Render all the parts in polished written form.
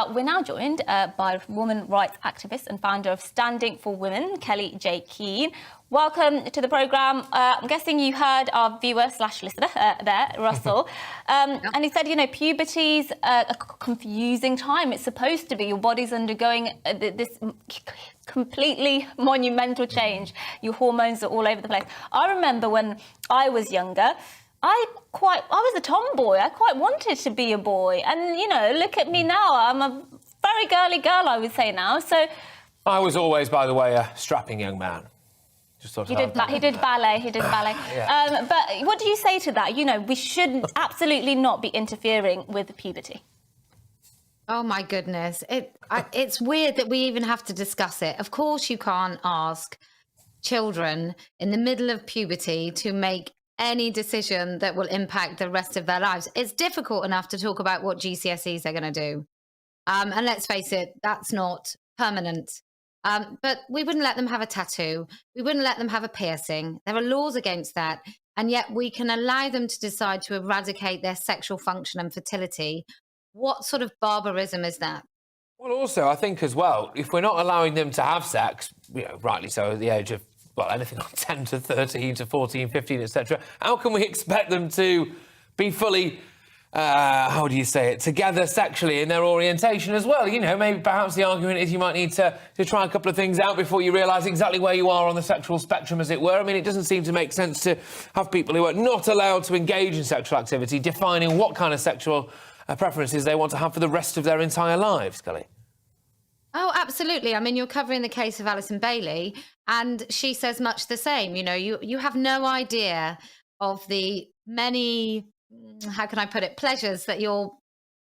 Well, we're now joined by woman rights activist and founder of Standing for Women, Kellie-Jay Keen. Welcome to the programme. I'm guessing you heard our viewer/listener there, Russell. And he said, you know, puberty's a confusing time. It's supposed to be. Your body's undergoing this completely monumental change. Your hormones are all over the place. I remember when I was younger, I was a tomboy. I quite wanted to be a boy. And, you know, look at me now. I'm a very girly girl, I would say now. So I was always, by the way, a strapping young man. Just thought he did ballet. Yeah. But what do you say to that? You know, we should absolutely not be interfering with puberty. Oh, my goodness. It's weird that we even have to discuss it. Of course, you can't ask children in the middle of puberty to make any decision that will impact the rest of their lives. It's difficult enough to talk about what GCSEs they're going to do. And let's face it, that's not permanent. But we wouldn't let them have a tattoo. We wouldn't let them have a piercing. There are laws against that. And yet we can allow them to decide to eradicate their sexual function and fertility. What sort of barbarism is that? Well, also, I think as well, if we're not allowing them to have sex, you know, rightly so, at the age of, well, anything from 10 to 13 to 14, 15, etc., how can we expect them to be fully, how do you say it, together sexually in their orientation as well? You know, maybe perhaps the argument is you might need to try a couple of things out before you realise exactly where you are on the sexual spectrum, as it were. I mean, it doesn't seem to make sense to have people who are not allowed to engage in sexual activity defining what kind of sexual preferences they want to have for the rest of their entire lives, Kelly. Oh, absolutely. I mean, you're covering the case of Alison Bailey, and she says much the same. You know, you have no idea of the many, how can I put it, pleasures that your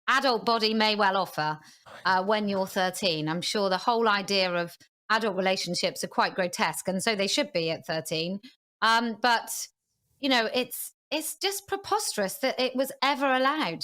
adult body may well offer when you're 13. I'm sure the whole idea of adult relationships are quite grotesque, and so they should be at 13. But, you know, it's just preposterous that it was ever allowed.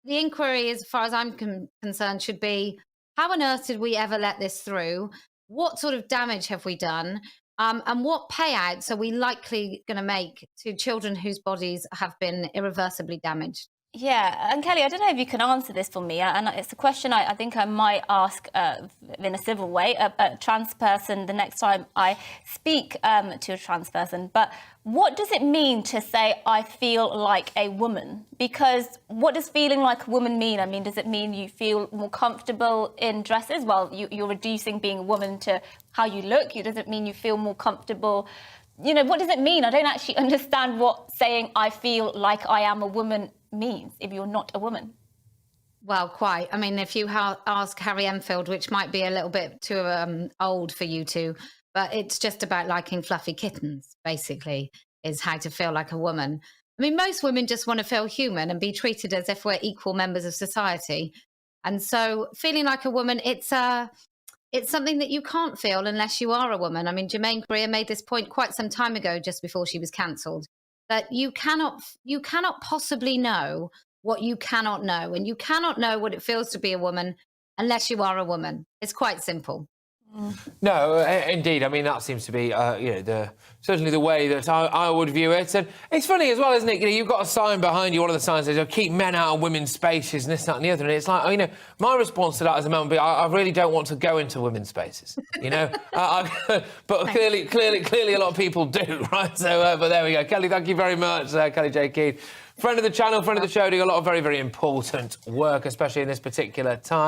The inquiry, as far as I'm concerned, should be, how on earth did we ever let this through? What sort of damage have we done? And what payouts are we likely going to make to children whose bodies have been irreversibly damaged? Yeah, and Kelly, I don't know if you can answer this for me, and it's a question I think I might ask in a civil way, a trans person the next time I speak to a trans person. But what does it mean to say, I feel like a woman? Because what does feeling like a woman mean? I mean, does it mean you feel more comfortable in dresses? Well, you're reducing being a woman to how you look. Does it mean you feel more comfortable? You know, what does it mean? I don't actually understand what saying I feel like I am a woman means if you're not a woman. Well, quite. I mean, if you ask Harry Enfield, which might be a little bit too old for you two, but it's just about liking fluffy kittens, basically, is how to feel like a woman. I mean, most women just want to feel human and be treated as if we're equal members of society. And so feeling like a woman, it's something that you can't feel unless you are a woman. I mean, Germaine Greer made this point quite some time ago, just before she was cancelled, that you cannot possibly know what you cannot know. And you cannot know what it feels to be a woman unless you are a woman. It's quite simple. No, indeed. I mean, that seems to be, you know, certainly the way that I would view it. And it's funny as well, isn't it? You know, you've got a sign behind you. One of the signs says, keep men out of women's spaces and this, that and the other. And it's like, you know, my response to that as a man would be, I really don't want to go into women's spaces, you know? But clearly a lot of people do, right? So, but there we go. Kelly, thank you very much, Kellie-Jay Keen. Friend of the channel, friend of the show, doing a lot of very, very important work, especially in this particular time.